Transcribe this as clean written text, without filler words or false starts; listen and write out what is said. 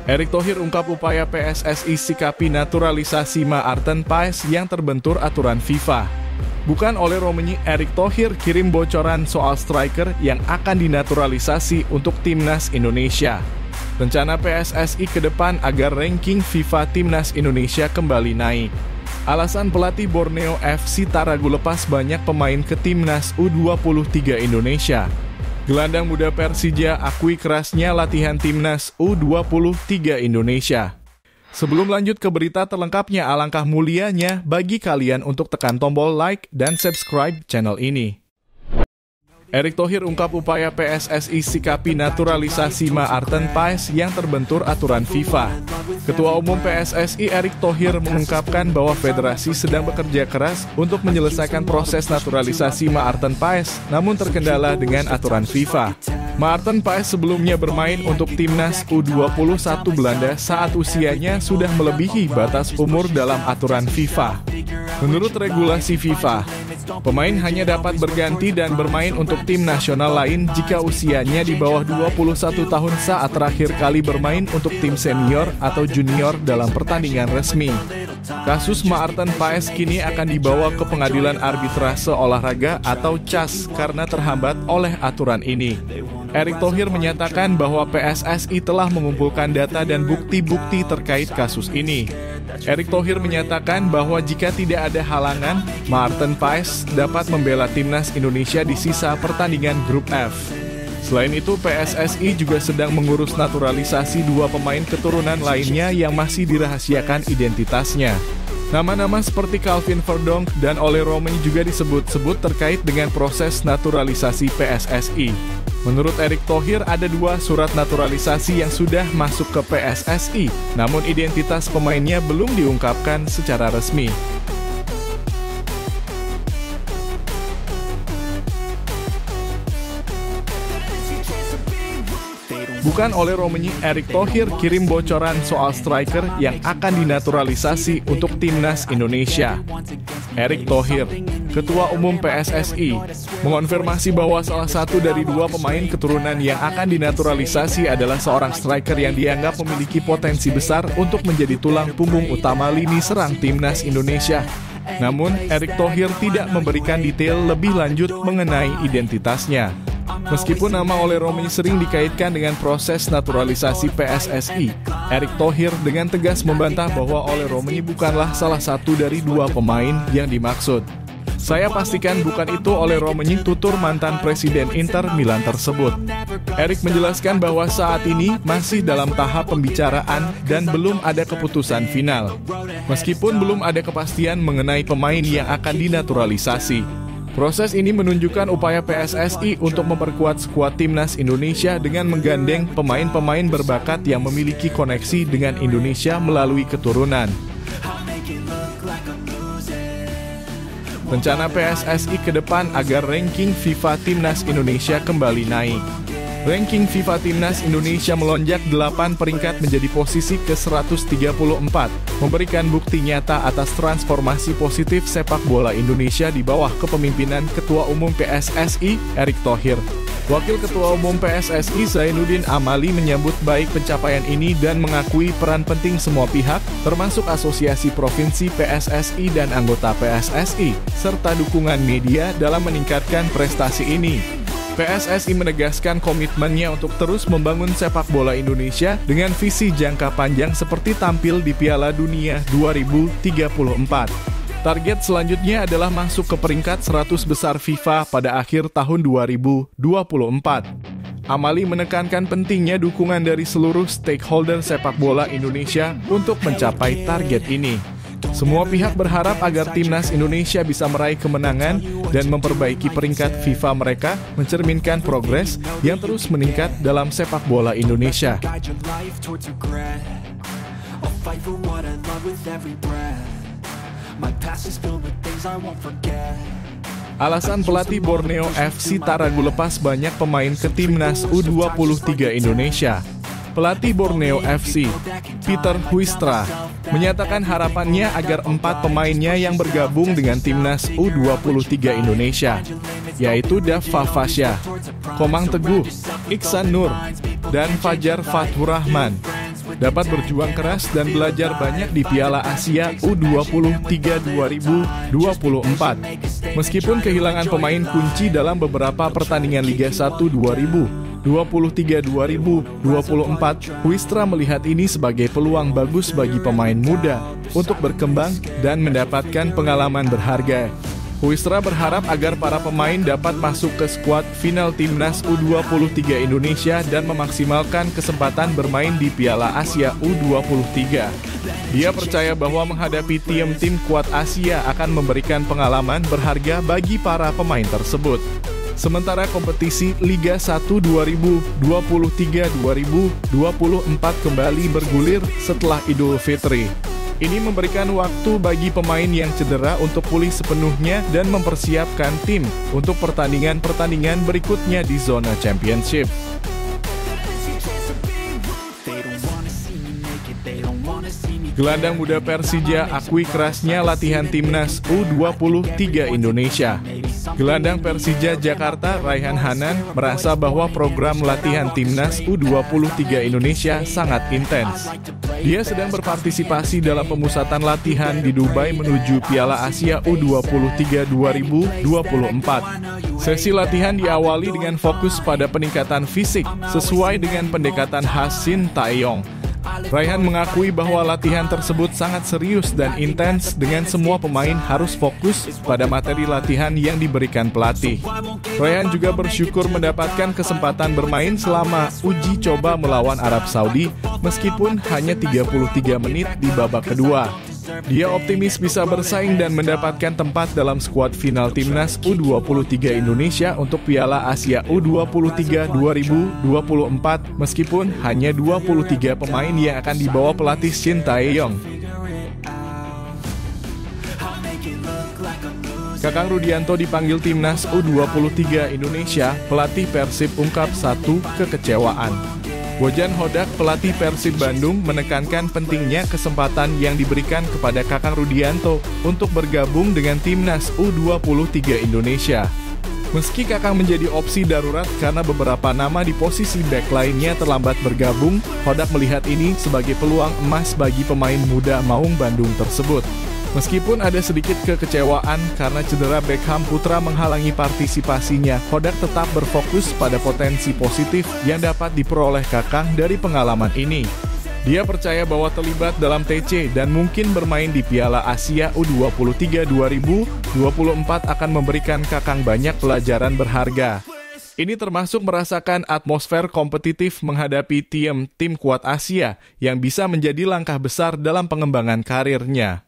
Erick Thohir ungkap upaya PSSI sikapi naturalisasi Maarten Paes yang terbentur aturan FIFA. Bukan oleh Romeni, Erick Thohir kirim bocoran soal striker yang akan dinaturalisasi untuk timnas Indonesia. Rencana PSSI ke depan agar ranking FIFA timnas Indonesia kembali naik. Alasan pelatih Borneo FC Taragu lepas banyak pemain ke timnas U23 Indonesia. Gelandang muda Persija akui kerasnya latihan timnas U23 Indonesia. Sebelum lanjut ke berita terlengkapnya, alangkah mulianya bagi kalian untuk tekan tombol like dan subscribe channel ini. Erick Thohir ungkap upaya PSSI sikapi naturalisasi Maarten Paes yang terbentur aturan FIFA. Ketua Umum PSSI Erick Thohir mengungkapkan bahwa federasi sedang bekerja keras untuk menyelesaikan proses naturalisasi Maarten Paes, namun terkendala dengan aturan FIFA. Maarten Paes sebelumnya bermain untuk timnas U21 Belanda saat usianya sudah melebihi batas umur dalam aturan FIFA. Menurut regulasi FIFA, pemain hanya dapat berganti dan bermain untuk tim nasional lain jika usianya di bawah 21 tahun saat terakhir kali bermain untuk tim senior atau junior dalam pertandingan resmi. Kasus Maarten Paes kini akan dibawa ke Pengadilan Arbitrase Olahraga atau CAS karena terhambat oleh aturan ini. Erick Thohir menyatakan bahwa PSSI telah mengumpulkan data dan bukti-bukti terkait kasus ini. Erick Thohir menyatakan bahwa jika tidak ada halangan, Maarten Paes dapat membela timnas Indonesia di sisa pertandingan grup F. Selain itu, PSSI juga sedang mengurus naturalisasi dua pemain keturunan lainnya yang masih dirahasiakan identitasnya. Nama-nama seperti Calvin Verdonk dan Ole Romeni juga disebut-sebut terkait dengan proses naturalisasi PSSI. Menurut Erick Thohir, ada dua surat naturalisasi yang sudah masuk ke PSSI, namun identitas pemainnya belum diungkapkan secara resmi. Bukan oleh Romeni, Erick Thohir kirim bocoran soal striker yang akan dinaturalisasi untuk timnas Indonesia. Erick Thohir, Ketua Umum PSSI, mengonfirmasi bahwa salah satu dari dua pemain keturunan yang akan dinaturalisasi adalah seorang striker yang dianggap memiliki potensi besar untuk menjadi tulang punggung utama lini serang timnas Indonesia. Namun, Erick Thohir tidak memberikan detail lebih lanjut mengenai identitasnya. Meskipun nama Ole Romeni sering dikaitkan dengan proses naturalisasi PSSI, Erick Thohir dengan tegas membantah bahwa Ole Romeni bukanlah salah satu dari dua pemain yang dimaksud. Saya pastikan bukan itu Ole Romeni, tutur mantan Presiden Inter Milan tersebut. Erick menjelaskan bahwa saat ini masih dalam tahap pembicaraan dan belum ada keputusan final. Meskipun belum ada kepastian mengenai pemain yang akan dinaturalisasi. Proses ini menunjukkan upaya PSSI untuk memperkuat skuad timnas Indonesia dengan menggandeng pemain-pemain berbakat yang memiliki koneksi dengan Indonesia melalui keturunan. Rencana PSSI ke depan agar ranking FIFA timnas Indonesia kembali naik. Ranking FIFA timnas Indonesia melonjak 8 peringkat menjadi posisi ke-134, memberikan bukti nyata atas transformasi positif sepak bola Indonesia di bawah kepemimpinan Ketua Umum PSSI, Erick Thohir. Wakil Ketua Umum PSSI Zainuddin Amali menyambut baik pencapaian ini dan mengakui peran penting semua pihak, termasuk Asosiasi Provinsi PSSI dan anggota PSSI, serta dukungan media dalam meningkatkan prestasi ini. PSSI menegaskan komitmennya untuk terus membangun sepak bola Indonesia dengan visi jangka panjang seperti tampil di Piala Dunia 2034. Target selanjutnya adalah masuk ke peringkat 100 besar FIFA pada akhir tahun 2024. Amali menekankan pentingnya dukungan dari seluruh stakeholder sepak bola Indonesia untuk mencapai target ini. Semua pihak berharap agar timnas Indonesia bisa meraih kemenangan dan memperbaiki peringkat FIFA mereka, mencerminkan progres yang terus meningkat dalam sepak bola Indonesia. Alasan pelatih Borneo FC Taragu lepas banyak pemain ke timnas U23 Indonesia. Pelatih Borneo FC, Peter Huistra, menyatakan harapannya agar 4 pemainnya yang bergabung dengan timnas U23 Indonesia, yaitu Dav Favasya, Komang Teguh, Iksan Nur, dan Fajar Fathur Rahman, dapat berjuang keras dan belajar banyak di Piala Asia U23 2024. Meskipun kehilangan pemain kunci dalam beberapa pertandingan Liga 1 2023-2024, Huistra melihat ini sebagai peluang bagus bagi pemain muda untuk berkembang dan mendapatkan pengalaman berharga. Huistra berharap agar para pemain dapat masuk ke skuad final Timnas U23 Indonesia dan memaksimalkan kesempatan bermain di Piala Asia U23. Dia percaya bahwa menghadapi tim-tim kuat Asia akan memberikan pengalaman berharga bagi para pemain tersebut. Sementara kompetisi Liga 1 2023-2024 kembali bergulir setelah Idul Fitri. Ini memberikan waktu bagi pemain yang cedera untuk pulih sepenuhnya dan mempersiapkan tim untuk pertandingan-pertandingan berikutnya di zona championship. Gelandang muda Persija akui kerasnya latihan timnas U23 Indonesia. Gelandang Persija Jakarta Raihan Hanan merasa bahwa program latihan timnas U23 Indonesia sangat intens. Dia sedang berpartisipasi dalam pemusatan latihan di Dubai menuju Piala Asia U23 2024. Sesi latihan diawali dengan fokus pada peningkatan fisik sesuai dengan pendekatan khas Shin Taeyong. Raihan mengakui bahwa latihan tersebut sangat serius dan intens dengan semua pemain harus fokus pada materi latihan yang diberikan pelatih. Raihan juga bersyukur mendapatkan kesempatan bermain selama uji coba melawan Arab Saudi meskipun hanya 33 menit di babak kedua. Dia optimis bisa bersaing dan mendapatkan tempat dalam skuad final Timnas U23 Indonesia untuk Piala Asia U23 2024 meskipun hanya 23 pemain yang akan dibawa pelatih Shin Taeyong. Kakang Rudianto dipanggil Timnas U23 Indonesia, pelatih Persib ungkap satu kekecewaan. Bojan Hodak, pelatih Persib Bandung, menekankan pentingnya kesempatan yang diberikan kepada Kakang Rudianto untuk bergabung dengan Timnas U23 Indonesia. Meski Kakang menjadi opsi darurat karena beberapa nama di posisi back lainnya terlambat bergabung, Hodak melihat ini sebagai peluang emas bagi pemain muda Maung Bandung tersebut. Meskipun ada sedikit kekecewaan karena cedera Beckham Putra menghalangi partisipasinya, Hodak tetap berfokus pada potensi positif yang dapat diperoleh Kakang dari pengalaman ini. Dia percaya bahwa terlibat dalam TC dan mungkin bermain di Piala Asia U23 2024 akan memberikan Kakang banyak pelajaran berharga. Ini termasuk merasakan atmosfer kompetitif menghadapi tim kuat Asia yang bisa menjadi langkah besar dalam pengembangan karirnya.